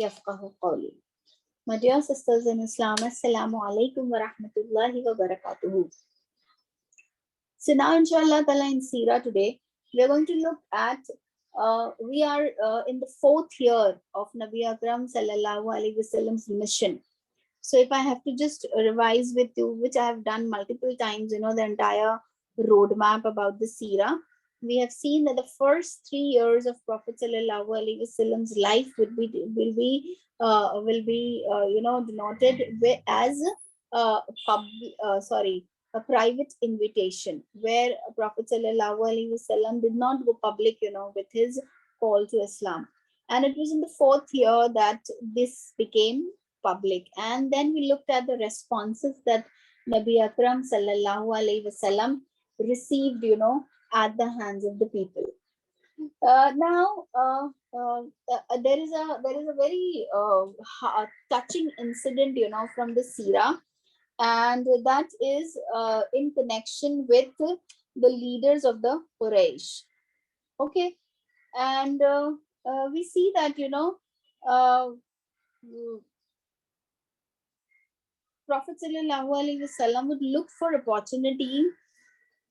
yafqahu qawli. My dear sisters in Islam, Assalamu alaikum wa rahmatullahi wa barakatuhu. So now inshallah ta'ala in Seerah today, we are going to look at, we are in the 4th year of Nabi Akram sallallahu alaihi wasallam's mission. So if I have to just revise with you, which I have done multiple times, the entire roadmap about the Seerah, we have seen that the first 3 years of Prophet sallallahu alaihi wasallam's life will be denoted as a private invitation, where Prophet sallallahu alaihi wasallam did not go public, with his call to Islam. And it was in the 4th year that this became public. And then we looked at the responses that Nabi Akram sallallahu alaihi wasallam received, at the hands of the people. Now there is a very touching incident, from the Seerah, and that is in connection with the leaders of the Quraysh. Okay, and we see that Prophet sallallahu alaihi wasallam would look for opportunity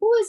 Who is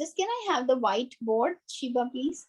Just can I have the whiteboard, Shiba, please?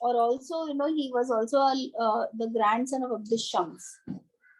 also he was also the grandson of Abdul Shams,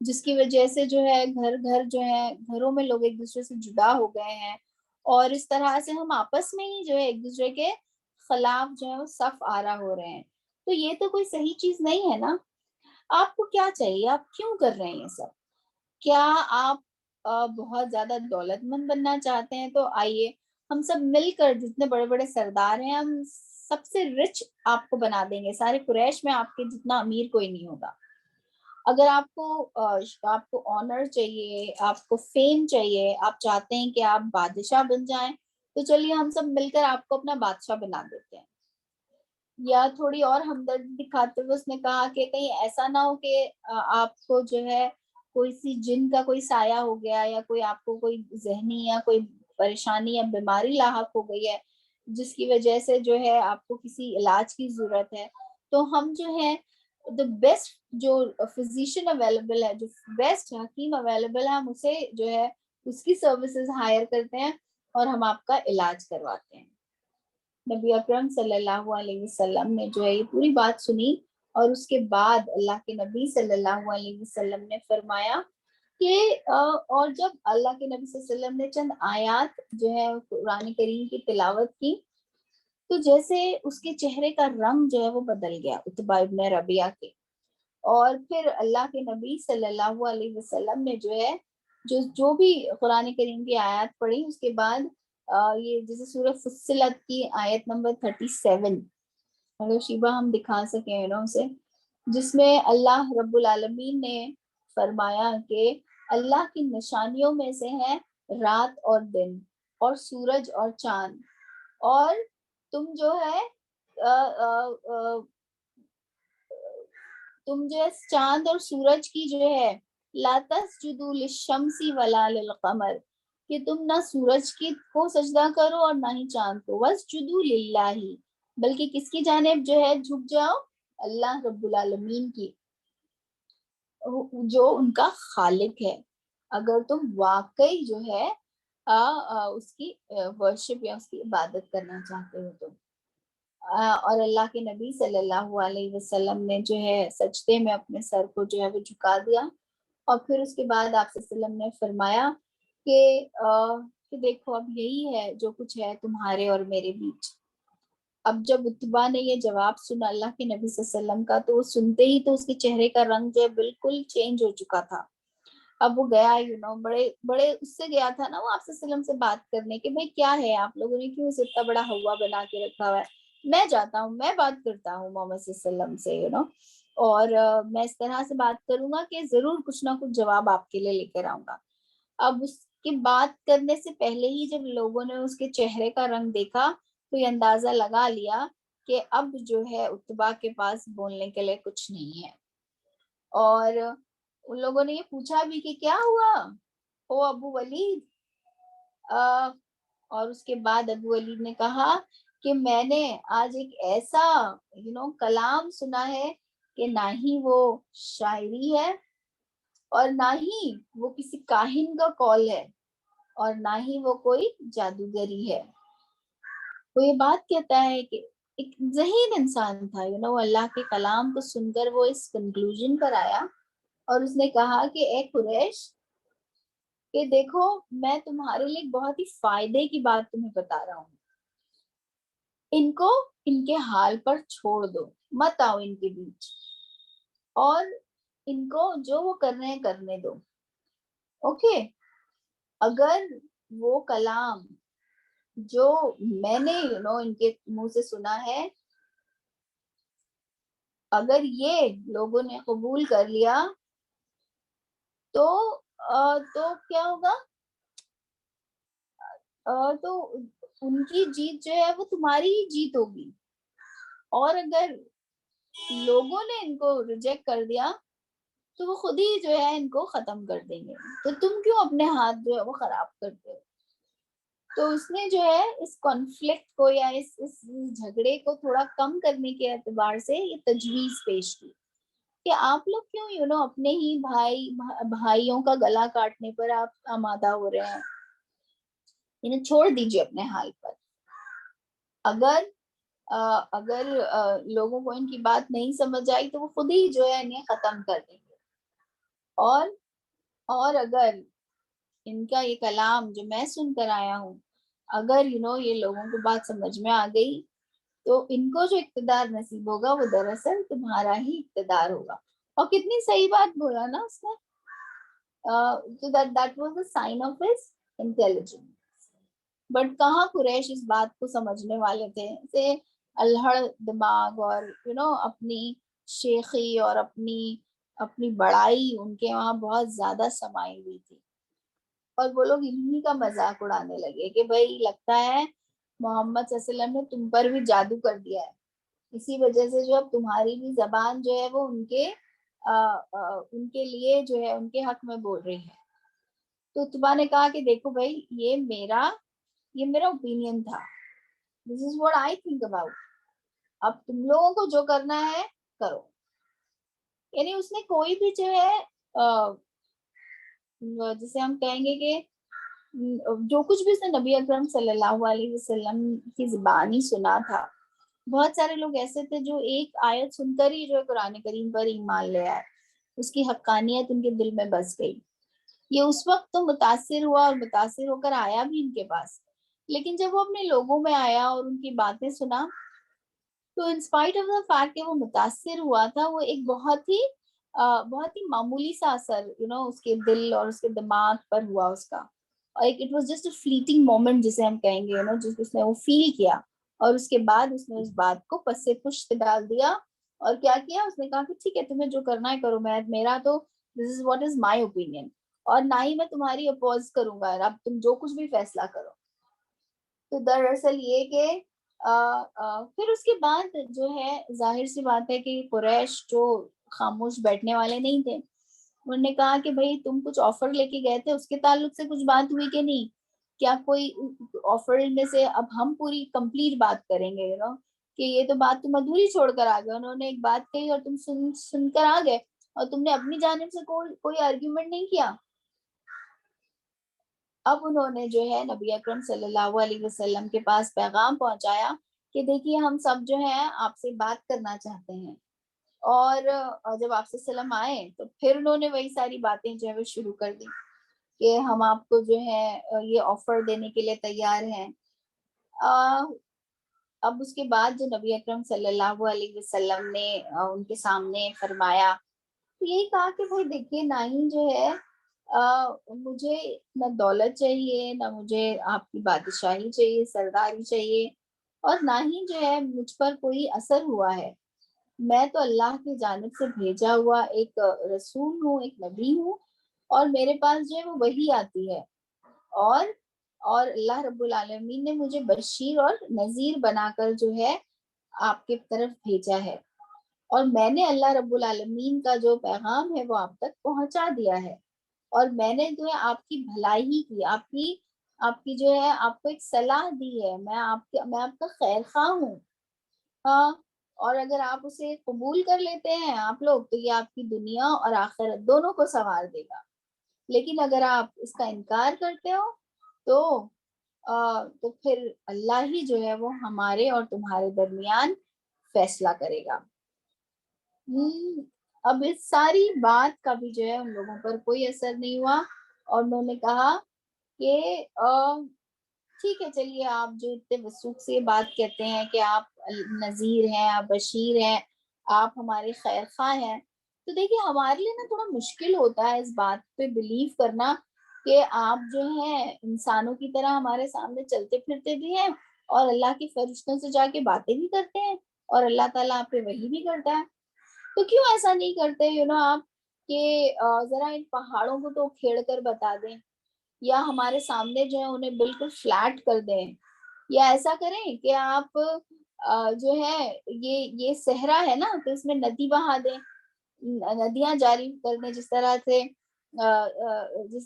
جس کی وجہ سے جو ہے گھر گھر جو ہے گھروں میں لوگ ایک دوسرے سے جدا ہو گئے ہیں، اور اس طرح سے ہم آپس میں ہی جو ہے ایک دوسرے کے خلاف جو ہے وہ صف آرا ہو رہے ہیں. تو یہ تو کوئی صحیح چیز نہیں ہے نا. آپ کو کیا چاہیے؟ آپ کیوں کر رہے ہیں یہ سب؟ کیا آپ بہت زیادہ دولت مند بننا چاہتے ہیں؟ تو آئیے ہم سب مل کر، جتنے بڑے بڑے سردار ہیں، ہم سب سے رچ آپ کو بنا دیں گے. سارے قریش میں آپ کے جتنا امیر کوئی نہیں ہوگا. اگر آپ کو آنر چاہیے، آپ کو فیم چاہیے، آپ چاہتے ہیں کہ آپ بادشاہ بن جائیں، تو چلیے ہم سب مل کر آپ کو اپنا بادشاہ بنا دیتے ہیں. یا تھوڑی اور ہمدردی دکھاتے ہوئے اس نے کہا کہ کہیں ایسا نہ ہو کہ آپ کو جو ہے کوئی سی جن کا کوئی سایہ ہو گیا، یا کوئی آپ کو کوئی ذہنی یا کوئی پریشانی یا بیماری لاحق ہو گئی ہے جس کی وجہ سے جو ہے آپ کو کسی علاج کی ضرورت ہے. تو ہم جو ہے دا بیسٹ جو فزیشین اویلیبل ہے، جو بیسٹ حکیم اویلیبل ہے، ہم اسے جو ہے اس کی سروسز ہائر کرتے ہیں اور ہم آپ کا علاج کرواتے ہیں. نبی اکرم صلی اللہ علیہ وسلم نے جو ہے یہ پوری بات سنی، اور اس کے بعد اللہ کے نبی صلی اللہ علیہ وسلم نے فرمایا کہ اور جب اللہ کے نبی صلی اللہ علیہ وسلم نے چند آیات جو ہے قرآن کریم کی تلاوت کی، تو جیسے اس کے چہرے کا رنگ جو ہے وہ بدل گیا عتبہ ابن ربیعہ کے. اور پھر اللہ کے نبی صلی اللہ علیہ وسلم نے جو ہے جو بھی قرآن کریم کی آیات پڑھی، اس کے بعد یہ جیسے سورہ فصلت کی آیت نمبر 37، اگر شیبہ ہم دکھا سکیں اسے، جس میں اللہ رب العالمین نے فرمایا کہ اللہ کی نشانیوں میں سے ہے رات اور دن، اور سورج اور چاند، اور تم جو ہے تم جو ہے چاند اور سورج کی جو ہے لا تسجدوا للشمس ولا للقمر، کہ تم نہ سورج کی کو سجدہ کرو اور نہ ہی چاند کو، واسجدوا للہ، بلکہ کس کی جانب جو ہے جھک جاؤ؟ اللہ رب العالمین کی، جو ان کا خالق ہے. اگر تم واقعی جو ہے اس کی ورشپ یا اس کی عبادت کرنا چاہتے ہو تو. اور اللہ کے نبی صلی اللہ علیہ وسلم نے جو ہے سجدے میں اپنے سر کو جو ہے وہ جھکا دیا، اور پھر اس کے بعد آپ صلی اللہ علیہ وسلم نے فرمایا کہ دیکھو اب یہی ہے جو کچھ ہے تمہارے اور میرے بیچ. اب جب اتبا نے یہ جواب سنا اللہ کے نبی صلی اللہ علیہ وسلم کا، تو وہ سنتے ہی تو اس کے چہرے کا رنگ جو ہے بالکل چینج ہو چکا تھا. اب وہ گیا بڑے بڑے اس سے گیا تھا نا وہ آپ صلی اللہ علیہ وسلم سے بات کرنے کہ بھائی کیا ہے آپ لوگوں نے کیوں اسے اتنا بڑا ہوا بنا کے رکھا ہوا ہے؟ میں جاتا ہوں، میں بات کرتا ہوں محمد صلی اللہ علیہ وسلم سے اور میں اس طرح سے بات کروں گا کہ ضرور کچھ نہ کچھ جواب آپ کے لیے لے کر آؤں گا. اب اس کی بات کرنے سے پہلے ہی جب لوگوں نے اس کے چہرے کا رنگ دیکھا تو یہ اندازہ لگا لیا کہ اب جو ہے اتبا کے پاس بولنے کے لیے کچھ نہیں ہے. اور ان لوگوں نے یہ پوچھا بھی کہ کیا ہوا او ابو ولید، اور اس کے بعد ابو ولید نے کہا کہ میں نے آج ایک ایسا کلام سنا ہے کہ نہ ہی وہ شاعری ہے، اور نہ ہی وہ کسی کاہن کا قول ہے، اور نہ ہی وہ کوئی جادوگری ہے. وہ یہ بات کہتا ہے کہ ایک ذہین انسان تھا، اللہ کے کلام کو سن کر وہ اس کنکلوژن پر آیا، اور اس نے کہا کہ اے قریش، کہ دیکھو میں تمہارے لیے بہت ہی فائدے کی بات تمہیں بتا رہا ہوں. ان کو ان کے حال پر چھوڑ دو، مت آؤ ان کے بیچ، اور ان کو جو وہ کر رہے ہیں کرنے دو. اوکے، اگر وہ کلام جو میں نے ان کے منہ سے سنا ہے، اگر یہ لوگوں نے قبول کر لیا تو کیا ہوگا؟ تو ان کی جیت جو ہے وہ تمہاری ہی جیت ہوگی، اور اگر لوگوں نے ان کو ریجیکٹ کر دیا تو وہ خود ہی جو ہے ان کو ختم کر دیں گے. تو تم کیوں اپنے ہاتھ جو ہے وہ خراب کرتے ہو؟ تو اس نے جو ہے اس کانفلکٹ کو یا اس جھگڑے کو تھوڑا کم کرنے کے اعتبار سے یہ تجویز پیش کی کہ آپ لوگ کیوں اپنے ہی بھائیوں کا گلا کاٹنے پر آپ آمادہ ہو رہے ہیں. انہیں چھوڑ دیجیے اپنے حال پر. اگر لوگوں کو ان کی بات نہیں سمجھ آئی تو وہ خود ہی جو ہے انہیں ختم کر دیں گے. اور اگر ان کا یہ کلام جو میں سن کر آیا ہوں اگر یہ لوگوں کو بات سمجھ میں آ گئی تو ان کو جو اقتدار نصیب ہوگا وہ دراصل تمہارا ہی اقتدار ہوگا. اور کتنی صحیح بات بولا نا اس نے. So that was the sign of his intelligence. But کہاں قریش اس بات کو سمجھنے والے تھے. سے الہڑ دماغ اور اپنی شیخی اور اپنی بڑائی ان کے وہاں بہت زیادہ سمائی ہوئی تھی. اور وہ لوگ انہی کا مذاق اڑانے لگے کہ بھائی لگتا ہے محمد صلی اللہ علیہ وسلم نے تم پر بھی جادو کر دیا ہے, اسی وجہ سے جو اب تمہاری بھی زبان جو ہے وہ ان کے لیے جو ہے ان کے حق میں بول رہی ہے. تو اتبا نے کہا کہ دیکھو بھائی یہ میرا اوپینین تھا, this is what I think about, اب تم لوگوں کو جو کرنا ہے کرو. یعنی اس نے کوئی بھی جو ہے جسے ہم کہیں گے کہ جو کچھ بھی اس نے نبی اکرم صلی اللہ علیہ وسلم کی زبانی سنا تھا. بہت سارے لوگ ایسے تھے جو ایک آیت سن کر ہی جو قرآن کریم پر ایمان لے آئے, اس کی حقانیت ان کے دل میں بس گئی. یہ اس وقت تو متاثر ہوا اور متاثر ہو کر آیا بھی ان کے پاس, لیکن جب وہ اپنے لوگوں میں آیا اور ان کی باتیں سنا تو انسپائٹ آف دا فیکٹ کہ وہ متاثر ہوا تھا, وہ ایک بہت ہی معمولی سا اثر اس کے دل اور اس کے دماغ پر ہوا اس کا. اور it was just a fleeting moment جسے ہم کہیں گے جس اس نے وہ فیل کیا, اور اس کے بعد اس نے اس بات کو پس پشت ڈال دیا. اور کیا کیا اس نے کہا کہ ٹھیک ہے تمہیں جو کرنا ہے کرو, میرا تو دس is what is my opinion, اور نہ ہی میں تمہاری اپوز کروں گا, اب تم جو کچھ بھی فیصلہ کرو. تو دراصل یہ کہ پھر اس کے بعد جو ہے ظاہر سی بات ہے کہ قریش جو خاموش بیٹھنے والے نہیں تھے, انہوں نے کہا کہ بھائی تم کچھ آفر لے کے گئے تھے, اس کے تعلق سے کچھ بات ہوئی کہ نہیں, کیا کوئی آفر میں سے اب ہم پوری کمپلیٹ بات کریں گے کہ یہ تو بات تم ادھوری چھوڑ کر آ گئے. انہوں نے ایک بات کہی اور تم سن کر آ گئے, اور تم نے اپنی جانب سے کوئی آرگیومنٹ نہیں کیا. اب انہوں نے جو ہے نبی اکرم صلی اللہ علیہ وسلم کے پاس پیغام پہنچایا کہ دیکھیے ہم سب جو ہے آپ سے بات کرنا چاہتے ہیں. اور جب آپ سے سلام آئے تو پھر انہوں نے وہی ساری باتیں جو ہے وہ شروع کر دی کہ ہم آپ کو جو ہے یہ آفر دینے کے لیے تیار ہیں. اب اس کے بعد جو نبی اکرم صلی اللہ علیہ وسلم نے ان کے سامنے فرمایا تو یہی کہا کہ بھائی دیکھیے نہ ہی جو ہے مجھے نہ دولت چاہیے, نہ مجھے آپ کی بادشاہی چاہیے, سرداری چاہیے, اور نہ ہی جو ہے مجھ پر کوئی اثر ہوا ہے. میں تو اللہ کی جانب سے بھیجا ہوا ایک رسول ہوں, ایک نبی ہوں, اور میرے پاس جو ہے وہ وحی آتی ہے, اور اللہ رب العالمین نے مجھے بشیر اور نذیر بنا کر جو ہے آپ کے طرف بھیجا ہے, اور میں نے اللہ رب العالمین کا جو پیغام ہے وہ آپ تک پہنچا دیا ہے, اور میں نے جو ہے آپ کی بھلائی کی, آپ کی جو ہے آپ کو ایک صلاح دی ہے, میں آپ کا خیر خواہ ہوں. ہاں, اور اگر آپ اسے قبول کر لیتے ہیں آپ لوگ تو یہ آپ کی دنیا اور آخرت دونوں کو سنوار دے گا, لیکن اگر آپ اس کا انکار کرتے ہو تو پھر اللہ ہی جو ہے وہ ہمارے اور تمہارے درمیان فیصلہ کرے گا. اب اس ساری بات کا بھی جو ہے ان لوگوں پر کوئی اثر نہیں ہوا, اور انہوں نے کہا کہ ٹھیک ہے چلیے آپ جو اتنے وثوق سے بات کہتے ہیں کہ آپ نذیر ہیں, آپ بشیر ہیں, آپ ہمارے خیر خواہ ہیں, تو دیکھیے ہمارے لیے نا تھوڑا مشکل ہوتا ہے اس بات پہ بلیو کرنا کہ آپ جو ہیں انسانوں کی طرح ہمارے سامنے چلتے پھرتے بھی ہیں, اور اللہ کے فرشتوں سے جا کے باتیں بھی کرتے ہیں, اور اللہ تعالیٰ آپ پہ وحی بھی کرتا ہے. تو کیوں ایسا نہیں کرتے آپ کہ ذرا ان پہاڑوں کو تو کھیڑ کر بتا دیں, یا ہمارے سامنے جو ہے انہیں بالکل فلیٹ کر دیں, یا ایسا کریں کہ آپ جو ہے یہ صحرا ہے نا تو اس میں ندی بہا دیں, ندیاں جاری کر دیں, جس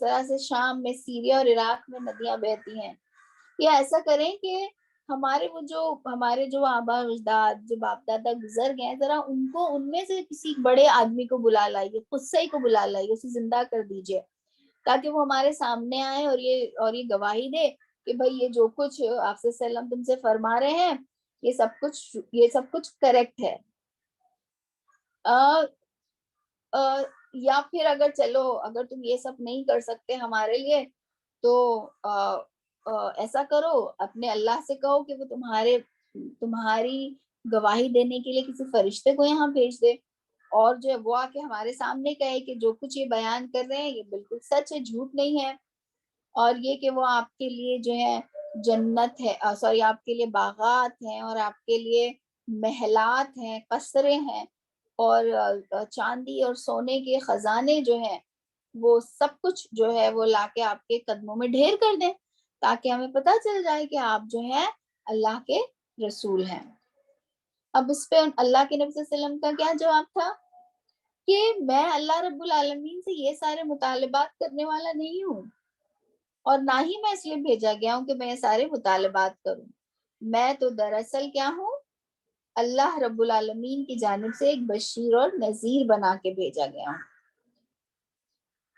طرح سے شام میں سیریا اور عراق میں ندیاں بہتی ہیں, یا ایسا کریں کہ ہمارے جو آبا اجداد جو باپ دادا گزر گئے ذرا ان میں سے کسی بڑے آدمی کو بلا لائیے, قصے کو بلا لائیے, اسے زندہ کر دیجئے, تاکہ وہ ہمارے سامنے آئے اور یہ گواہی دے کہ بھئی یہ جو کچھ آپ سے سلام تم سے فرما رہے ہیں یہ سب کچھ کریکٹ ہے. یا پھر اگر چلو اگر تم یہ سب نہیں کر سکتے ہمارے لیے تو ایسا کرو اپنے اللہ سے کہو کہ وہ تمہاری گواہی دینے کے لیے کسی فرشتے کو یہاں بھیج دے، اور جو ہے وہ آ کے ہمارے سامنے کہے کہ جو کچھ یہ بیان کر رہے ہیں یہ بالکل سچ ہے، جھوٹ نہیں ہے، اور یہ کہ وہ آپ کے لیے جو ہے جنت ہے، سوری آپ کے لیے باغات ہیں اور آپ کے لیے محلات ہیں، قصرے ہیں، اور چاندی اور سونے کے خزانے جو ہیں وہ سب کچھ جو ہے وہ لا کے آپ کے قدموں میں ڈھیر کر دیں، تاکہ ہمیں پتہ چل جائے کہ آپ جو ہے اللہ کے رسول ہیں۔ اب اس پہ اللہ کے نبی صلی اللہ علیہ وسلم کا کیا جواب تھا کہ میں اللہ رب العالمین سے یہ سارے مطالبات کرنے والا نہیں ہوں، اور نہ ہی میں اس لیے بھیجا گیا ہوں کہ میں یہ سارے مطالبات کروں، میں تو دراصل کیا ہوں، اللہ رب العالمین کی جانب سے ایک بشیر اور نذیر بنا کے بھیجا گیا ہوں۔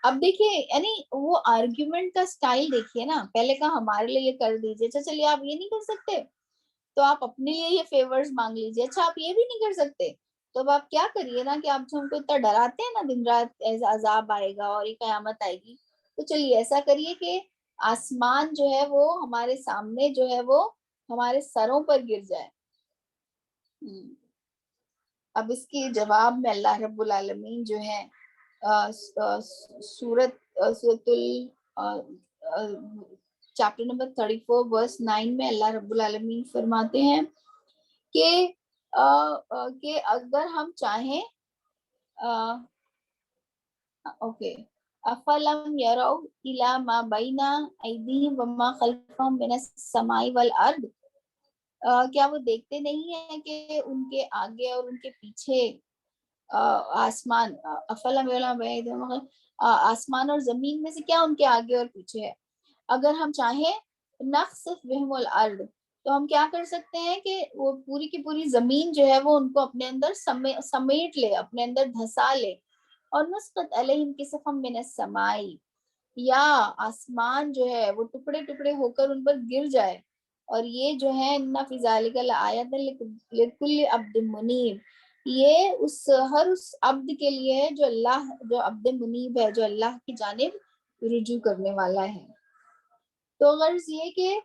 اب دیکھیے یعنی وہ آرگیومنٹ کا سٹائل دیکھیے نا، پہلے کہا ہمارے لیے یہ کر دیجیے، اچھا چلیے آپ یہ نہیں کر سکتے تو آپ اپنے لیے یہ فیورز مانگ لیجیے، اچھا آپ یہ بھی نہیں کر سکتے تو اب آپ کیا کریے نا کہ آپ جو ہم کو اتنا ڈراتے ہیں نا دن رات عذاب آئے گا اور یہ قیامت آئے گی، تو چلیے ایسا کریے کہ آسمان جو ہے وہ ہمارے سامنے جو ہے وہ ہمارے سروں پر گر جائے۔ اب اس کے جواب میں اللہ رب العالمین جو ہے سورت چیپٹر نمبر 34 ورس 9 میں اللہ رب العالمین فرماتے ہیں کہ اگر ہم چاہیں اوکے افلم یروا الی ما بین ایدیہم وما خلفہم من السماء والارض، کیا وہ دیکھتے نہیں ہیں کہ ان کے آگے اور ان کے پیچھے آسمان افلم یروا بین ایدیہم آسمان اور زمین میں سے کیا ان کے آگے اور پیچھے ہے، اگر ہم چاہیں نخسف بہم الارض تو ہم کیا کر سکتے ہیں کہ وہ پوری کی پوری زمین جو ہے وہ ان کو اپنے اندر سمیٹ لے، اپنے اندر دھسا لے، اور نسقط علیہم کسفا من السماء، یا آسمان جو ہے وہ ٹکڑے ٹکڑے ہو کر ان پر گر جائے، اور یہ جو ہے ان فی ذلک لآیۃ لکل عبد منیب، یہ ہر اس عبد کے لیے ہے جو عبد منیب ہے، جو اللہ کی جانب رجوع کرنے والا ہے۔ تو غرض یہ کہ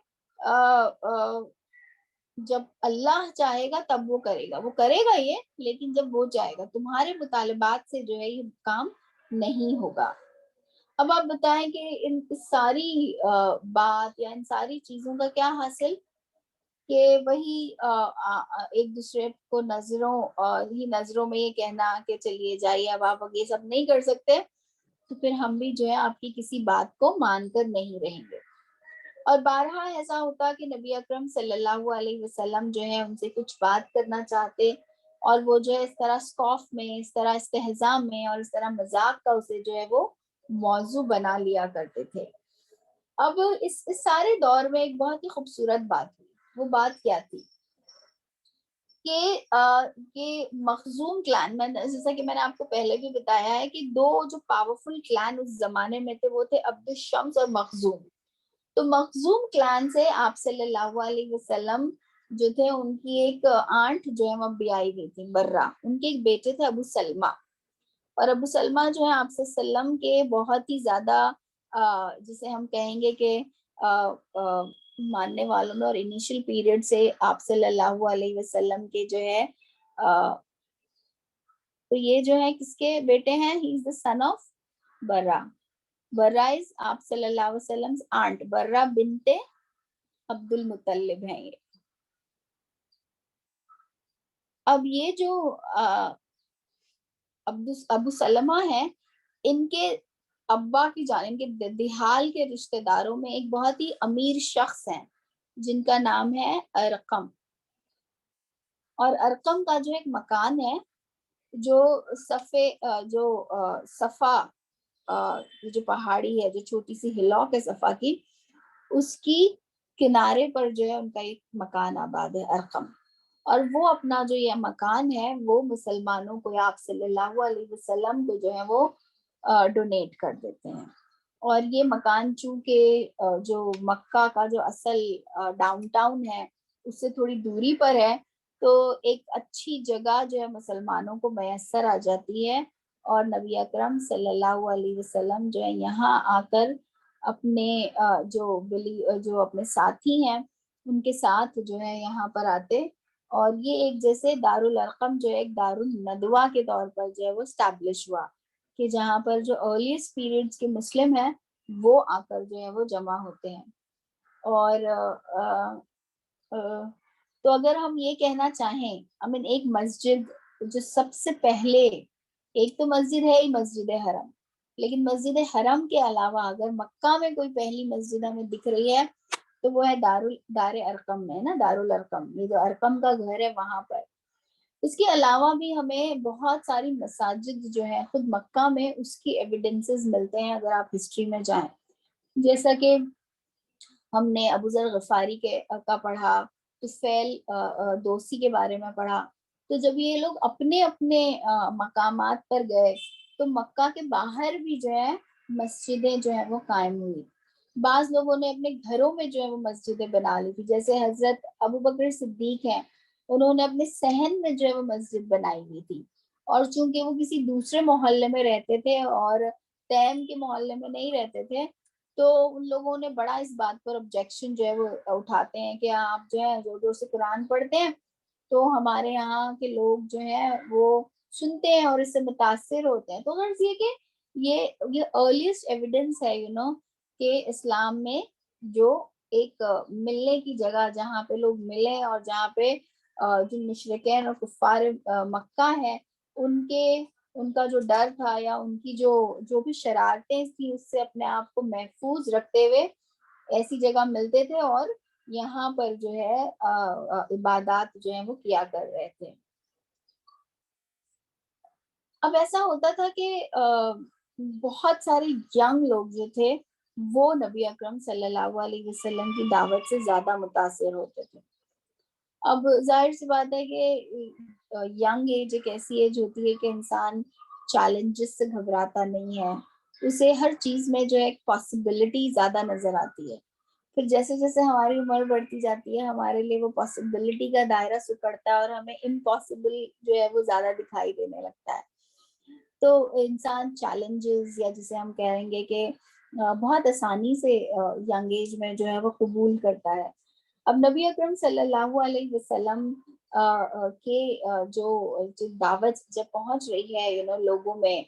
جب اللہ چاہے گا تب وہ کرے گا، وہ کرے گا یہ، لیکن جب وہ چاہے گا، تمہارے مطالبات سے جو ہے یہ کام نہیں ہوگا۔ اب آپ بتائیں کہ ان ساری بات یا ان ساری چیزوں کا کیا حاصل، کہ وہی ایک دوسرے کو نظروں میں یہ کہنا کہ چلیے جائیے اب آپ یہ سب نہیں کر سکتے تو پھر ہم بھی جو ہے آپ کی کسی بات کو مان کر نہیں رہیں گے۔ اور بارہا ایسا ہوتا کہ نبی اکرم صلی اللہ علیہ وسلم جو ہے ان سے کچھ بات کرنا چاہتے اور وہ جو ہے اس طرح سکوف میں، اس طرح استہزاء میں اور اس طرح مذاق کا اسے جو ہے وہ موضوع بنا لیا کرتے تھے۔ اب اس سارے دور میں ایک بہت ہی خوبصورت بات ہوئی، وہ بات کیا تھی کہ مخزوم کلان، جیسا کہ میں نے آپ کو پہلے بھی بتایا ہے کہ دو جو پاورفل کلان اس زمانے میں تھے وہ تھے عبد الشمس اور مخزوم۔ تو مخزوم کلان سے آپ صلی اللہ علیہ وسلم جو تھے ان کی ایک آنٹ جو ہے وہ بیائی ہوئی تھی برہ، ان کے ایک بیٹے تھے ابو سلمہ، اور ابو سلمہ جو ہے آپ صلی اللہ علیہ وسلم کے بہت ہی زیادہ جسے ہم کہیں گے کہ ماننے والوں میں، اور انیشل پیریڈ سے آپ صلی اللہ علیہ وسلم کے جو ہے تو یہ جو ہے کس کے بیٹے ہیں، ہی از دا سن آف برہ، برہ از آپ صلی اللہ علیہ وسلم آنٹ، برہ بنت عبد المطلب ہیں یہ۔ اب یہ جو ابو سلمہ ہیں، ان کے ابا کی جانب کے دہال کے رشتہ داروں میں ایک بہت ہی امیر شخص ہیں جن کا نام ہے ارقم، اور ارقم کا جو ایک مکان ہے جو صفا جو پہاڑی ہے، جو چھوٹی سی ہلاک ہے صفا کی، اس کی کنارے پر جو ہے ان کا ایک مکان آباد ہے ارقم، اور وہ اپنا جو یہ مکان ہے وہ مسلمانوں کو یا آپ صلی اللہ علیہ وسلم کو جو ہے وہ ڈونیٹ کر دیتے ہیں۔ اور یہ مکان چونکہ جو مکہ کا جو اصل ڈاؤن ٹاؤن ہے اس سے تھوڑی دوری پر ہے، تو ایک اچھی جگہ جو ہے مسلمانوں کو میسر آ جاتی ہے، اور نبی اکرم صلی اللہ علیہ وسلم جو ہے یہاں آ کر اپنے جو اپنے ساتھی ہیں ان کے ساتھ جو ہے یہاں پر آتے، اور یہ ایک جیسے دارالارقم جو ہے ایک دارالندوا کے طور پر جو ہے وہ اسٹیبلش ہوا، کہ جہاں پر جو ارلیسٹ پیریڈز کے مسلم ہیں وہ آ کر جو ہے وہ جمع ہوتے ہیں۔ اور تو اگر ہم یہ کہنا چاہیں، ایک مسجد جو سب سے پہلے، ایک تو مسجد ہے ہی مسجد حرم، لیکن مسجد حرم کے علاوہ اگر مکہ میں کوئی پہلی مسجد ہمیں دکھ رہی ہے تو وہ ہے دار ارقم میں نا، دارالارقم، یہ جو ارقم کا گھر ہے وہاں پر۔ اس کے علاوہ بھی ہمیں بہت ساری مساجد جو ہے خود مکہ میں اس کی ایویڈنسز ملتے ہیں اگر آپ ہسٹری میں جائیں، جیسا کہ ہم نے ابو ذر غفاری کا پڑھا، طفیل دوسی کے بارے میں پڑھا۔ تو جب یہ لوگ اپنے اپنے مقامات پر گئے تو مکہ کے باہر بھی جو ہے مسجدیں جو ہے وہ قائم ہوئی۔ بعض لوگوں نے اپنے گھروں میں جو ہے وہ مسجدیں بنا لی تھی، جیسے حضرت ابو بکر صدیق ہیں، انہوں نے اپنے صحن میں جو ہے وہ مسجد بنائی ہوئی تھی، اور چونکہ وہ کسی دوسرے محلے میں رہتے تھے اور تیم کے محلے میں نہیں رہتے تھے، تو ان لوگوں نے بڑا اس بات پر آبجیکشن جو ہے وہ اٹھاتے ہیں کہ آپ جو ہے زور زور سے قرآن پڑھتے ہیں تو ہمارے یہاں کے لوگ جو ہیں وہ سنتے ہیں اور اس سے متاثر ہوتے ہیں۔ تو غرض یہ کہ یہ ارلیسٹ ایویڈنس ہے کہ اسلام میں جو ایک ملنے کی جگہ، جہاں پہ لوگ ملے اور جہاں پہ جو مشرکین اور کفار مکہ ہے ان کا جو ڈر تھا یا ان کی جو بھی شرارتیں تھیں اس سے اپنے آپ کو محفوظ رکھتے ہوئے ایسی جگہ ملتے تھے اور یہاں پر جو ہے عبادات جو ہیں وہ کیا کر رہے تھے۔ اب ایسا ہوتا تھا کہ بہت سارے ینگ لوگ جو تھے وہ نبی اکرم صلی اللہ علیہ وسلم کی دعوت سے زیادہ متاثر ہوتے تھے۔ اب ظاہر سی بات ہے کہ ینگ ایج ایک ایسی ایج ہوتی ہے کہ انسان چیلنجز سے گھبراتا نہیں ہے، اسے ہر چیز میں جو ایک پاسبلٹی زیادہ نظر آتی ہے۔ پھر جیسے جیسے ہماری عمر بڑھتی جاتی ہے ہمارے لیے وہ پاسبلٹی کا دائرہ سکڑتا ہے اور ہمیں امپاسبل جو ہے وہ زیادہ دکھائی دینے لگتا ہے۔ تو انسان چیلنجز یا جسے ہم کہیں گے کہ بہت آسانی سے ینگ ایج میں جو ہے وہ قبول کرتا ہے۔ اب نبی اکرم صلی اللہ علیہ وسلم کے جو دعوت جب پہنچ رہی ہے لوگوں میں،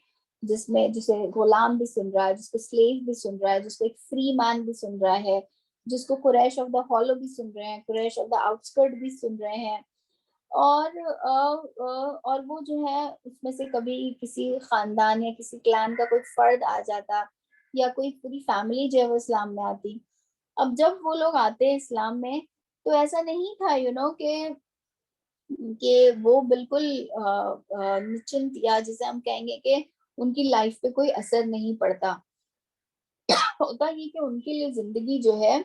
جسے غلام بھی سن رہا ہے، جس کو سلیو بھی سن رہا ہے، جس کو ایک فری مین بھی سن رہا ہے، جس کو قریش آف دا ہالو بھی سن رہے ہیں، قریش آف دا آؤٹسکرٹ بھی سن رہے ہیں، اور وہ جو ہے اس میں سے کبھی کسی خاندان یا کسی کلان کا کوئی فرد آ جاتا یا کوئی پوری فیملی جو ہے وہ اسلام میں آتی۔ اب جب وہ لوگ آتے ہیں اسلام میں تو ایسا نہیں تھا کہ وہ بالکل نچنت، یا جسے ہم کہیں گے کہ ان کی لائف پہ کوئی اثر نہیں پڑتا۔ ہوتا یہ کہ ان کے لیے زندگی جو ہے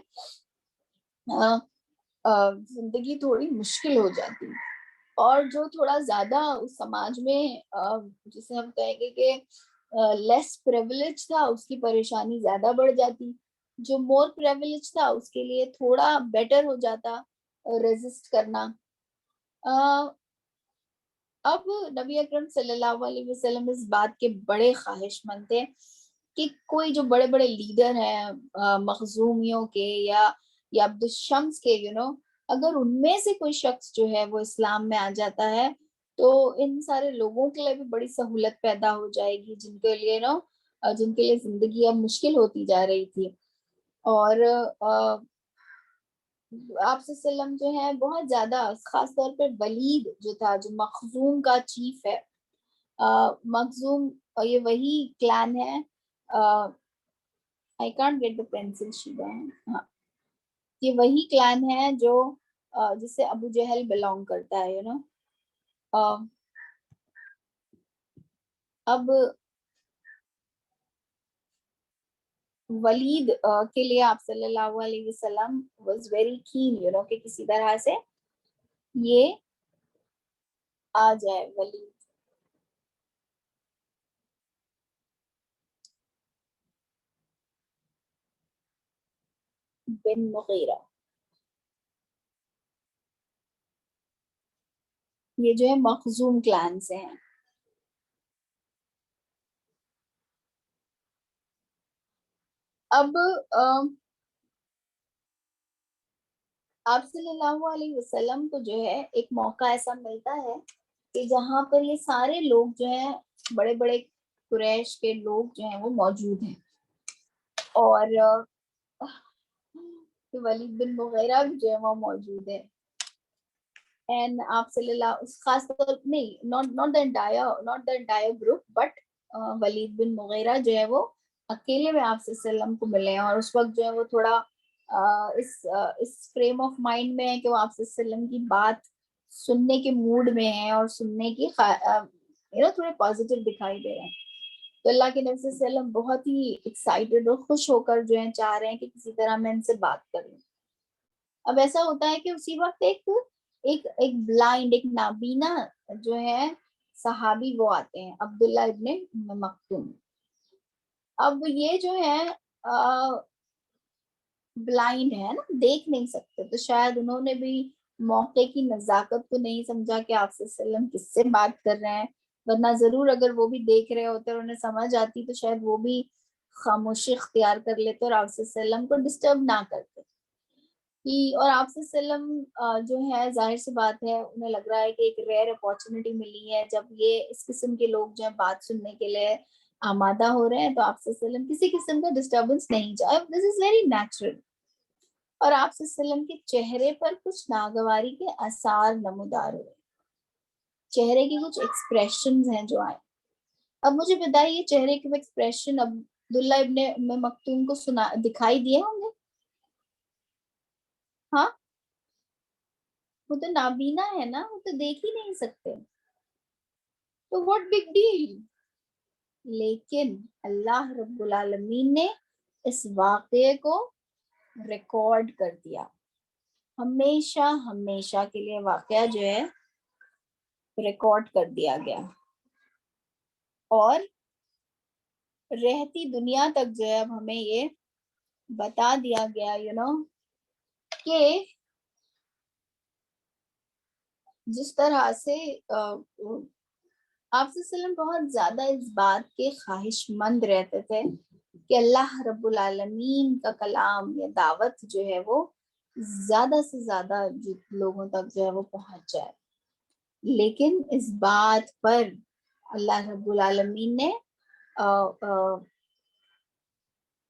زندگی تھوڑی مشکل ہو جاتی، اور جو تھوڑا زیادہ اس سماج میں جسے ہم کہیں گے کہ لیس پریویلیج تھا اس کی پریشانی زیادہ بڑھ جاتی، جو مور پریویلیج تھا اس کے لیے تھوڑا بیٹر ہو جاتا ریزسٹ کرنا۔ اب نبی اکرم صلی اللہ علیہ وسلم اس بات کے بڑے خواہش مند تھے کہ کوئی جو بڑے بڑے لیڈر ہیں مخزومیوں کے یا عبد الشمس کے اگر ان میں سے کوئی شخص جو ہے وہ اسلام میں آ جاتا ہے تو ان سارے لوگوں کے لیے بھی بڑی سہولت پیدا ہو جائے گی، جن کے لیے زندگی اب مشکل ہوتی جا رہی تھی۔ اور آپ صلی اللہ علیہ وسلم جو ہے بہت زیادہ، خاص طور پہ ولید جو تھا، جو مخزوم کا چیف ہے، مخزوم یہ وہی کلان ہے، I can't get the pencil Shiba, ہاں یہ وہی کلان ہے جو جس سے ابو جہل بلونگ کرتا ہے اب ولید کے لیے آپ صلی اللہ علیہ وسلم was very keen کہ کسی طرح سے یہ آ جائے ولید۔ بن مغیرہ یہ جو ہے مخزوم کلان سے ہیں۔ اب آپ صلی اللہ علیہ وسلم کو جو ہے ایک موقع ایسا ملتا ہے کہ جہاں پر یہ سارے لوگ جو ہیں بڑے بڑے قریش کے لوگ جو ہیں وہ موجود ہیں، اور ولید بن مغیرہ بھی جو ہے وہ موجود ہے. اینڈ آپ صلی اللہ اس خاص طور نہیں not the entire group but ولید بن مغیرہ جو ہے وہ اکیلے میں آپ صلی اللہ علیہ وسلم کو ملے ہیں، اور اس وقت جو ہے وہ تھوڑا اس فریم آف مائنڈ میں ہے کہ وہ آپ صلی اللہ علیہ وسلم کی بات سننے کے موڈ میں ہیں اور سننے کی تھوڑے پازیٹیو دکھائی دے رہے ہیں. تو اللہ کے نبی صلی اللہ علیہ وسلم بہت ہی ایکسائٹیڈ اور خوش ہو کر جو ہے چاہ رہے ہیں کہ کسی طرح میں ان سے بات کروں. اب ایسا ہوتا ہے کہ اسی وقت ایک بلائنڈ، ایک نابینا جو ہے صحابی وہ آتے ہیں، عبداللہ ابن مکتوم. اب یہ جو ہے بلائنڈ ہے نا، دیکھ نہیں سکتے، تو شاید انہوں نے بھی موقع کی نزاکت کو نہیں سمجھا کہ آپ صلی اللہ علیہ وسلم کس سے بات کر رہے ہیں، ورنہ ضرور اگر وہ بھی دیکھ رہے ہوتے اور انہیں سمجھ آتی تو شاید وہ بھی خاموشی اختیار کر لیتے اور آپ صلی اللہ علیہ وسلم کو ڈسٹرب نہ کرتے. اور آپ صلی اللہ علیہ وسلم جو ہے ظاہر سی بات ہے انہیں لگ رہا ہے کہ ایک ریئر اپارچونٹی ملی ہے جب یہ اس قسم کے لوگ جو ہیں بات سننے کے لیے آمادہ ہو رہے ہیں، تو آپ صلی اللہ علیہ وسلم کسی قسم کا ڈسٹربنس نہیں چاہے. دس از ویری نیچرل. اور آپ صلی اللہ علیہ وسلم کے چہرے پر کچھ ناگواری کے آثار نمودار ہوئے، چہرے کی کچھ ایکسپریشنز ہیں جو آئے. اب مجھے بتائیے چہرے کے ایکسپریشن عبداللہ ابن مکتوم کو دکھائی دیے ہوں گے؟ ہاں، وہ تو نابینا ہے نا، وہ تو دیکھ ہی نہیں سکتے، تو واٹ بگ ڈیل. لیکن اللہ رب العالمین نے اس واقعے کو ریکارڈ کر دیا، ہمیشہ ہمیشہ کے لیے واقعہ جو ہے ریکارڈ کر دیا گیا، اور رہتی دنیا تک جو ہے اب ہمیں یہ بتا دیا گیا کہ جس طرح سے آپ صلی اللہ علیہ وسلم بہت زیادہ اس بات کے خواہش مند رہتے تھے کہ اللہ رب العالمین کا کلام یا دعوت جو ہے وہ زیادہ سے زیادہ لوگوں تک جو ہے وہ پہنچ جائے. لیکن اس بات پر اللہ رب العالمین نے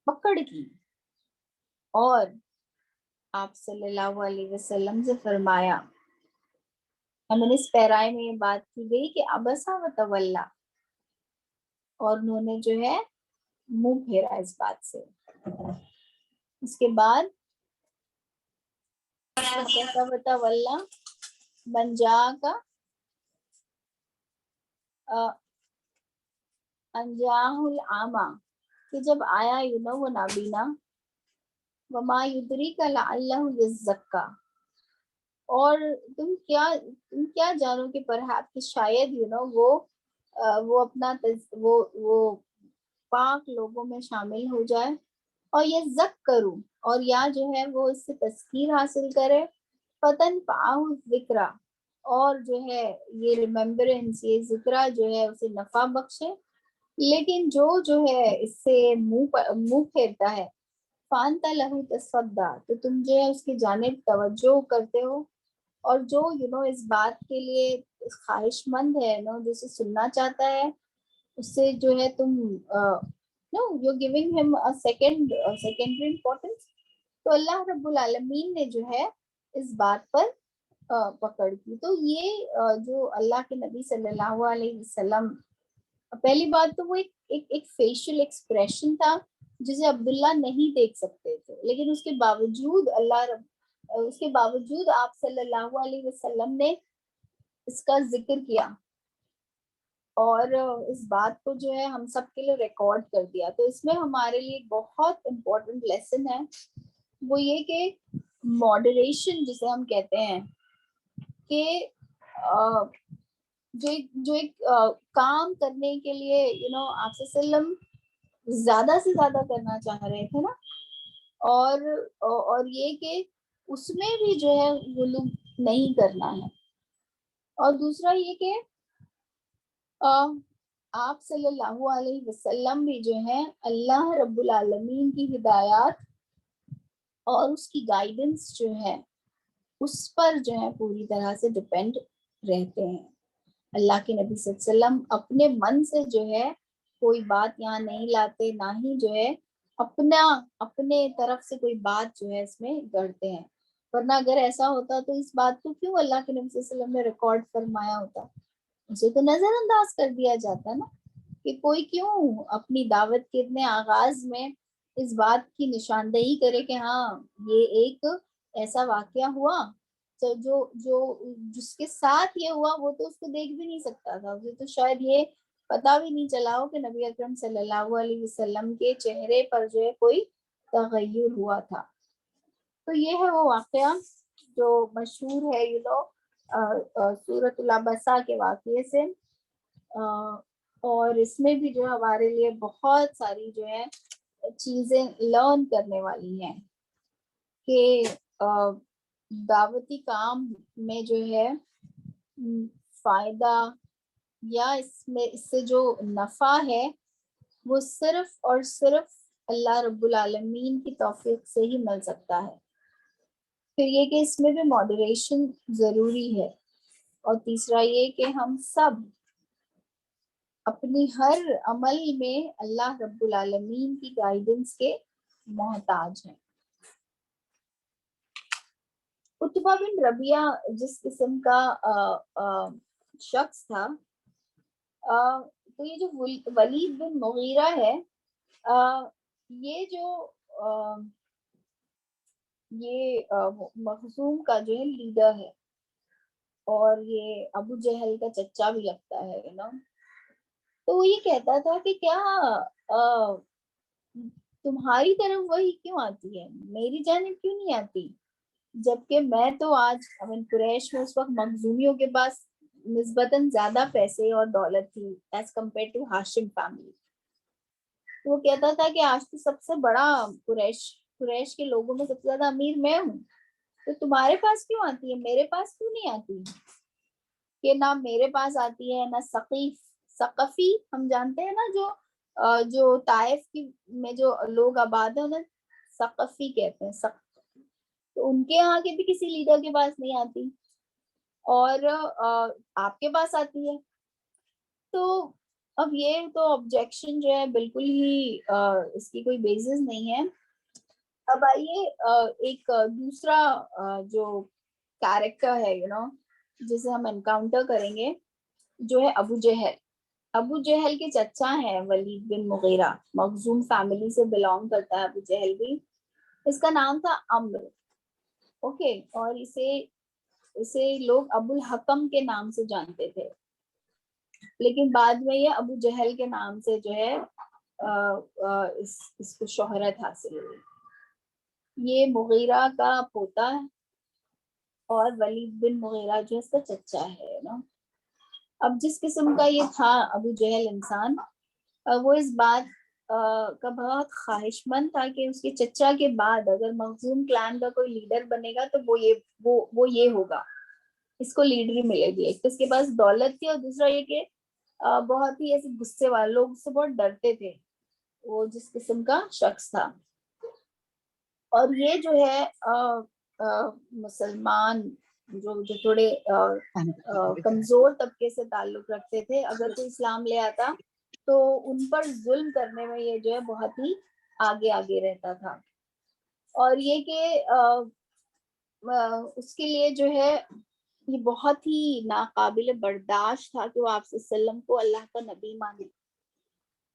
پکڑ کی اور آپ صلی اللہ علیہ وسلم سے فرمایا، اس پیرائے میں یہ بات کی گئی کہ ابسا و تولا، اور انہوں نے جو ہے منہ پھیرا اس بات سے. اس کے بعد ابسا و تولا بن جا کا انجاہ العامہ، کہ جب آیا وہ نابینا، وما یدریک لعلہ یزکا، اور تم کیا جانو کہ پرہیپس کہ شاید وہ اپنا وہ پاک لوگوں میں شامل ہو جائے، اور یہ زک کروں، اور یا جو ہے وہ اس سے تذکیر حاصل کرے، فتن پاہ ذکرہ، اور جو ہے یہ ریممبرنس، یہ ذکرہ جو ہے اسے نفع بخشے. لیکن جو ہے اس سے منہ پھیرتا ہے، فانتا لہو تصدا، تو تم جو ہے اس کی جانب توجہ کرتے ہو، اور جو اس بات کے لیے خواہش مند ہے جو اسے سننا چاہتا ہے، اس سے جو ہے تم you're giving him a secondary importance. تو اللہ رب العالمین نے جو ہے اس بات پر پکڑ کی. تو یہ جو اللہ کے نبی صلی اللہ علیہ وسلم، پہلی بات تو وہ ایک فیشل ایکسپریشن تھا جسے عبداللہ نہیں دیکھ سکتے تھے، لیکن اس کے باوجود آپ صلی اللہ علیہ وسلم نے اس کا ذکر کیا اور اس بات کو جو ہے ہم سب کے لیے ریکارڈ کر دیا. تو اس میں ہمارے لیے بہت امپورٹنٹ لیسن ہے، وہ یہ کہ ماڈریشن جسے ہم کہتے ہیں، کہ جو ایک کام کرنے کے لیے آپ صلی اللہ علیہ وسلم زیادہ سے زیادہ کرنا چاہ رہے تھے نا، اور یہ کہ اس میں بھی جو ہے غلو نہیں کرنا ہے. اور دوسرا یہ کہ آپ صلی اللہ علیہ وسلم بھی جو ہے اللہ رب العالمین کی ہدایات اور اس کی گائیڈنس جو ہے اس پر جو ہے پوری طرح سے ڈپینڈ رہتے ہیں. اللہ کے نبی صلی اللہ علیہ وسلم اپنے من سے جو ہے کوئی بات یہاں نہیں لاتے، نہ ہی جو ہے اپنے طرف سے کوئی بات جو ہے اس میں گڑھتے ہیں. ورنہ اگر ایسا ہوتا تو اس بات کو کیوں اللہ کے نبی صلی اللہ علیہ وسلم نے ریکارڈ فرمایا ہوتا؟ اسے تو نظر انداز کر دیا جاتا نا، کہ کوئی کیوں اپنی دعوت کے اتنے آغاز میں اس بات کی نشاندہی کرے کہ ہاں یہ ایک ایسا واقعہ ہوا جو جس کے ساتھ یہ ہوا وہ تو اس کو دیکھ بھی نہیں سکتا تھا، اسے تو شاید یہ پتا بھی نہیں چلا ہو کہ نبی اکرم صلی اللہ علیہ وسلم کے چہرے پر جو ہے کوئی تغیر ہوا تھا. تو یہ ہے وہ واقعہ جو مشہور ہے سورۃ العبسہ کے واقعے سے، اور اس میں بھی جو ہمارے لیے بہت ساری جو ہے چیزیں لرن کرنے والی ہیں کہ دعوتی کام میں جو ہے فائدہ یا اس سے جو نفع ہے وہ صرف اور صرف اللہ رب العالمین کی توفیق سے ہی مل سکتا ہے. پھر یہ کہ اس میں بھی ماڈریشن ضروری ہے. اور تیسرا یہ کہ ہم سب اپنی ہر عمل میں اللہ رب العالمین کی گائیڈنس کے محتاج ہیں. عتبہ بن ربیعہ جس قسم کا شخص تھا، تو یہ جو ولید بن مغیرہ ہے، یہ جو یہ مخزوم کا جو ہے لیڈر ہے، اور یہ ابو جہل کا چچا بھی لگتا ہے نا. تو وہ یہ کہتا تھا کہ کیا تمہاری طرف وہی کیوں آتی ہے، میری جانب کیوں نہیں آتی، جبکہ میں تو آج قریش میں اس وقت مخزومیوں کے پاس نسبتاً زیادہ پیسے اور دولت تھی as compare to Hashim family. وہ کہتا تھا کہ آج تو سب سے بڑا قریش کے لوگوں میں سب سے زیادہ امیر میں ہوں، تو تمہارے پاس کیوں آتی ہے، میرے پاس کیوں نہیں آتی؟ کہ نہ میرے پاس آتی ہے نہ ثقفی ہم جانتے ہیں نا، جو طائف کی میں جو لوگ آباد ہیں انہیں ثقفی کہتے ہیں، تو ان کے یہاں کے بھی کسی لیڈر کے پاس نہیں آتی، اور آپ کے پاس آتی ہے. تو اب یہ تو آبجیکشن جو ہے بالکل ہی اس کی کوئی بیسس نہیں ہے. اب آئیے ایک دوسرا جو کیریکٹر ہے جسے ہم انکاؤنٹر کریں گے، جو ہے ابو جہل. ابو جہل کے چچا ہیں ولید بن مغیرہ، مخزوم فیملی سے بلانگ کرتا ہے ابو جہل بھی. اس کا نام تھا عمرو، اوکے، اور اسے لوگ ابو الحکم کے نام سے جانتے تھے، لیکن بعد میں یہ ابو جہل کے نام سے جو ہے اس کو شہرت حاصل ہوئی. یہ مغیرہ کا پوتا ہے اور ولید بن مغیرہ جو اس کا چچا ہے نا. اب جس قسم کا یہ تھا ابو جہل انسان، وہ اس بات کا بہت خواہش مند تھا کہ اس کے چچا کے بعد اگر مخزوم کلان کا کوئی لیڈر بنے گا تو وہ یہ ہوگا، اس کو لیڈری ملے گی. ایک تو اس کے پاس دولت تھی، اور دوسرا یہ کہ بہت ہی ایسے غصے والے لوگ اس سے بہت ڈرتے تھے، وہ جس قسم کا شخص تھا. اور یہ جو ہے مسلمان جو تھوڑے کمزور طبقے سے تعلق رکھتے تھے، اگر کوئی اسلام لے آتا تو ان پر ظلم کرنے میں یہ جو ہے بہت ہی آگے رہتا تھا. اور یہ کہ اس کے لیے جو ہے یہ بہت ہی ناقابل برداشت تھا کہ وہ آپ صلی اللہ علیہ وسلم کو اللہ کا نبی مانے.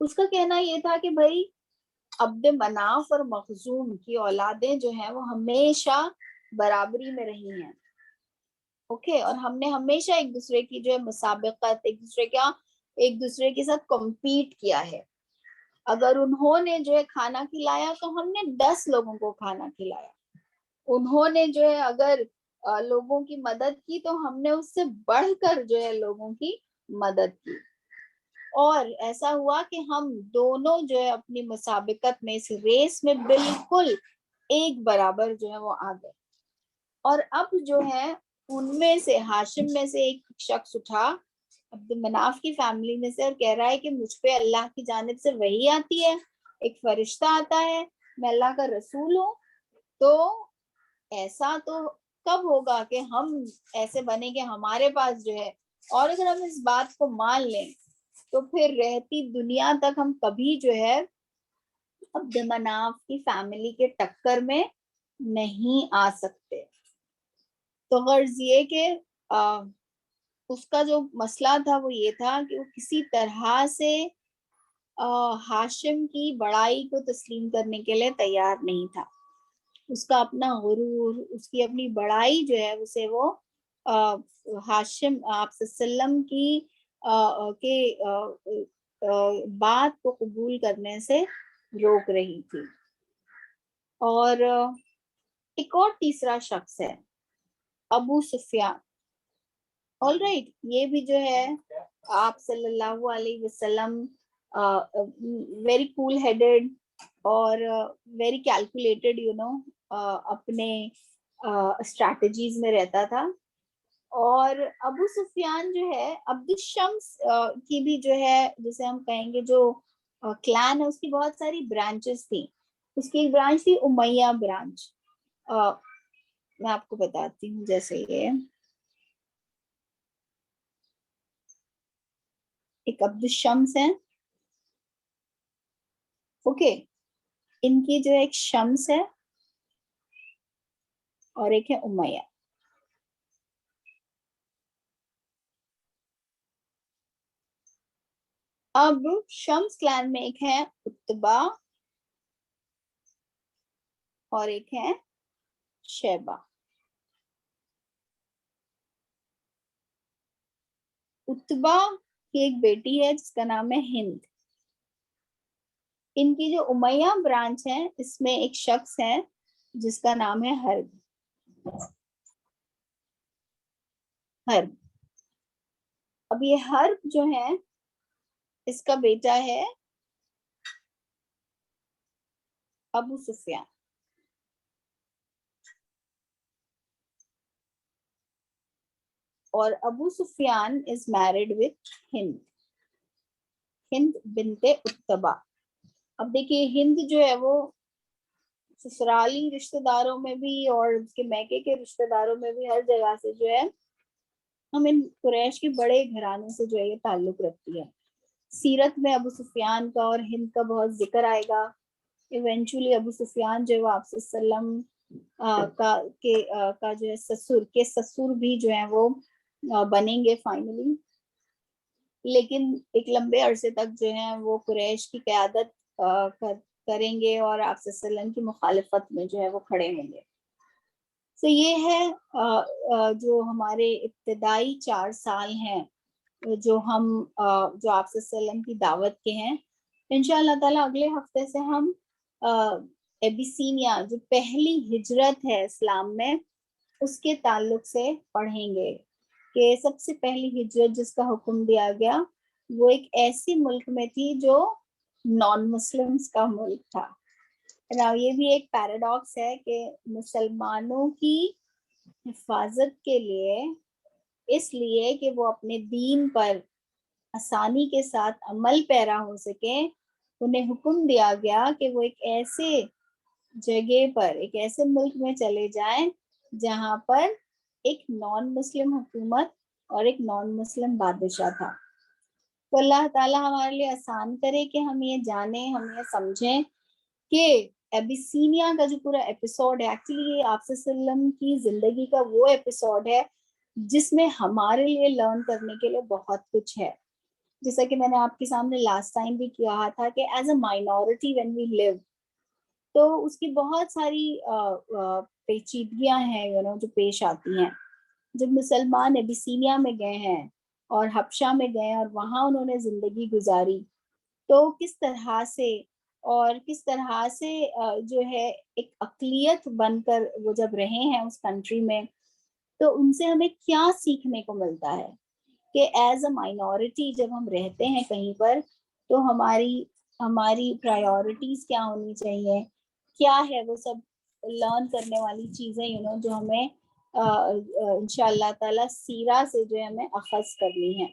اس کا کہنا یہ تھا کہ بھائی عبد مناف اور مخزوم کی اولادیں جو ہیں وہ ہمیشہ برابری میں رہی ہیں، اوکے، اور ہم نے ہمیشہ ایک دوسرے کی جو ہے مسابقت، ایک دوسرے کے ساتھ کمپیٹ کیا ہے. اگر انہوں نے جو ہے کھانا کھلایا تو ہم نے 10 لوگوں کو کھانا کھلایا. انہوں نے جو ہے اگر لوگوں کی مدد کی تو ہم نے اس سے بڑھ کر جو ہے لوگوں کی مدد کی. اور ایسا ہوا کہ ہم دونوں جو ہے اپنی مسابقت میں، اس ریس میں بالکل ایک برابر جو ہے وہ آ گئے. اور اب جو ہے ان میں سے ہاشم میں سے ایک شخص اٹھا عبد مناف کی فیملی میں سے, اور کہہ رہا ہے کہ مجھ پہ اللہ کی جانب سے وحی آتی ہے, ایک فرشتہ آتا ہے, میں اللہ کا رسول ہوں. تو ایسا تو کب ہوگا کہ ہم ایسے بنے کہ ہمارے پاس جو ہے, اور اگر ہم اس بات کو مان لیں تو پھر رہتی دنیا تک ہم کبھی جو ہے عبد مناف کی فیملی کے ٹکر میں نہیں آ سکتے. تو غرض یہ کہ اس کا جو مسئلہ تھا وہ یہ تھا کہ وہ کسی طرح سے ہاشم کی بڑائی کو تسلیم کرنے کے لیے تیار نہیں تھا. اس کا اپنا غرور, اس کی اپنی بڑائی جو ہے اسے وہ ہاشم آپ صلی اللہ علیہ وسلم کی بات کو قبول کرنے سے روک رہی تھی. اور ایک اور تیسرا شخص ہے ابو سفیان. آل رائٹ, یہ بھی جو ہے آپ صلی اللہ علیہ وسلم ویری کول ہیڈڈ اور ویری کیلکولیٹڈ اپنے اسٹریٹجیز میں رہتا تھا. اور ابو سفیان جو ہے عبد الشمس کی بھی جو ہے جسے ہم کہیں گے جو کلان ہے, اس کی بہت ساری برانچز تھیں. اس کی ایک برانچ تھی امیہ برانچ. میں آپ کو بتاتی ہوں, جیسے یہ ایک عبد الشمس ہے, اوکے, ان کی جو ایک شمس ہے اور ایک ہے امیہ. اب شمس کلان میں ایک ہے اتبا اور ایک ہے شیبہ. اتبا کی ایک بیٹی ہے جس کا نام ہے ہند. ان کی جو امیہ برانچ ہے اس میں ایک شخص ہے جس کا نام ہے حرب. حرب, اب یہ حرب جو ہے اس کا بیٹا ہے ابو سفیان. اور ابو سفیان از میرڈ وتھ ہند, ہند بنت اتبا. اب دیکھیے ہند جو ہے وہ سسرالی رشتہ داروں میں بھی اور اس کے میکے کے رشتہ داروں میں بھی ہر جگہ سے جو ہے ہم ان قریش کے بڑے گھرانے سے جو ہے یہ تعلق رکھتی ہے. سیرت میں ابو سفیان کا اور ہند کا بہت ذکر آئے گا. ایونچولی ابو سفیان جو ہے آپ صلی اللہ علیہ وسلم کا جو ہے سسر بھی جو ہے وہ بنیں گے فائنلی. لیکن ایک لمبے عرصے تک جو ہے وہ قریش کی قیادت کریں گے اور آپ صلی اللہ علیہ وسلم کی مخالفت میں جو ہے وہ کھڑے ہوں گے. تو یہ ہے جو ہمارے ابتدائی 4 سال ہیں جو ہم جو آپ صلی اللہ علیہ وسلم کی دعوت کے ہیں. انشاءاللہ تعالی اگلے ہفتے سے ہم ایبیسینیا جو پہلی ہجرت ہے اسلام میں اس کے تعلق سے پڑھیں گے کہ سب سے پہلی ہجرت جس کا حکم دیا گیا وہ ایک ایسی ملک میں تھی جو نان مسلمز کا ملک تھا. یہ بھی ایک پیراڈاکس ہے کہ مسلمانوں کی حفاظت کے لیے, اس لیے کہ وہ اپنے دین پر آسانی کے ساتھ عمل پیرا ہو سکے, انہیں حکم دیا گیا کہ وہ ایک ایسے جگہ پر, ایک ایسے ملک میں چلے جائیں جہاں پر ایک نان مسلم حکومت اور ایک نان مسلم بادشاہ تھا. تو اللہ تعالیٰ ہمارے لیے آسان کرے کہ ہم یہ جانیں, ہم یہ سمجھیں کہ ایبیسینیا کا جو پورا ایپیسوڈ ہے ایکچولی یہ آپ صلی اللہ علیہ وسلم کی زندگی کا وہ ایپیسوڈ ہے جس میں ہمارے لیے لرن کرنے کے لیے بہت کچھ ہے. جیسا کہ میں نے آپ کے سامنے لاسٹ ٹائم بھی کہا تھا کہ as a minority when we live, تو اس کی بہت ساری پیچیدگیاں ہیں جو پیش آتی ہیں. جب مسلمان ایبیسینیا میں گئے ہیں اور حبشہ میں گئے اور وہاں انہوں نے زندگی گزاری, تو کس طرح سے جو ہے ایک اقلیت بن کر وہ جب رہے ہیں اس کنٹری میں, تو ان سے ہمیں کیا سیکھنے کو ملتا ہے کہ ایز اے مائنورٹی جب ہم رہتے ہیں کہیں پر تو ہماری پرائیورٹیز کیا ہونی چاہیے, کیا ہے وہ سب لرن کرنے والی چیزیں جو ہمیں انشاءاللہ تعالی سیرہ سے جو ہے ہمیں اخذ کرنی ہے.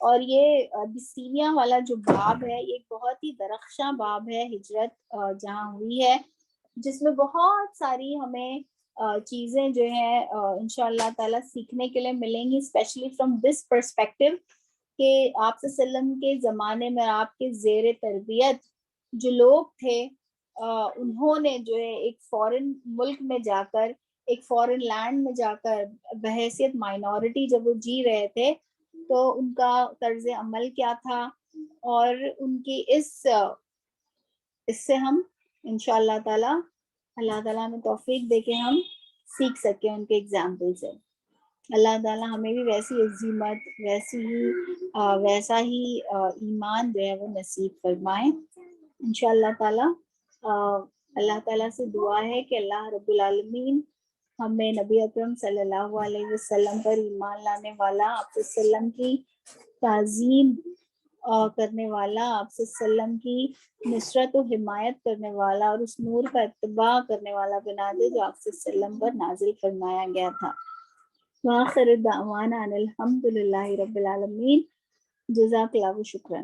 اور یہ بسیمیہ والا جو باب ہے یہ بہت ہی درخشاں باب ہے ہجرت جہاں ہوئی ہے، جس میں بہت ساری ہمیں چیزیں جو ہیں انشاءاللہ تعالیٰ سیکھنے کے لیے ملیں گی، اسپیشلی فرام دس پرسپیکٹو کہ آپ صلی اللہ علیہ وسلم کے زمانے میں آپ کے زیر تربیت جو لوگ تھے انہوں نے جو ہے ایک فورن ملک میں جا کر، ایک فورن لینڈ میں جا کر بحیثیت مائنورٹی جب وہ جی رہے تھے تو ان کا طرز عمل کیا تھا، اور ان کی اس سے ہم انشاءاللہ تعالی اللہ تعالیٰ ہمیں توفیق دے کے ہم سیکھ سکیں ان کے ایگزامپل سے۔ اللہ تعالیٰ ہمیں بھی ویسی عظیمت، ویسا ہی ایمان جو ہے وہ نصیب فرمائیں انشاءاللہ تعالیٰ۔ اللہ تعالیٰ سے دعا ہے کہ اللہ رب العالمین ہمیں نبی اکرم صلی اللہ علیہ وسلم پر ایمان لانے والا، آپ صلی اللہ علیہ وسلم کی تعظیم کرنے والا، آپ صلی اللہ علیہ وسلم کی نصرت و حمایت کرنے والا اور اس نور کا اتباع کرنے والا بنا دے جو آپ صلی اللہ علیہ وسلم پر نازل فرمایا گیا تھا۔ وآخر دعوانا ان الحمد للہ رب العالمین۔ جزاک اللہ شکرا۔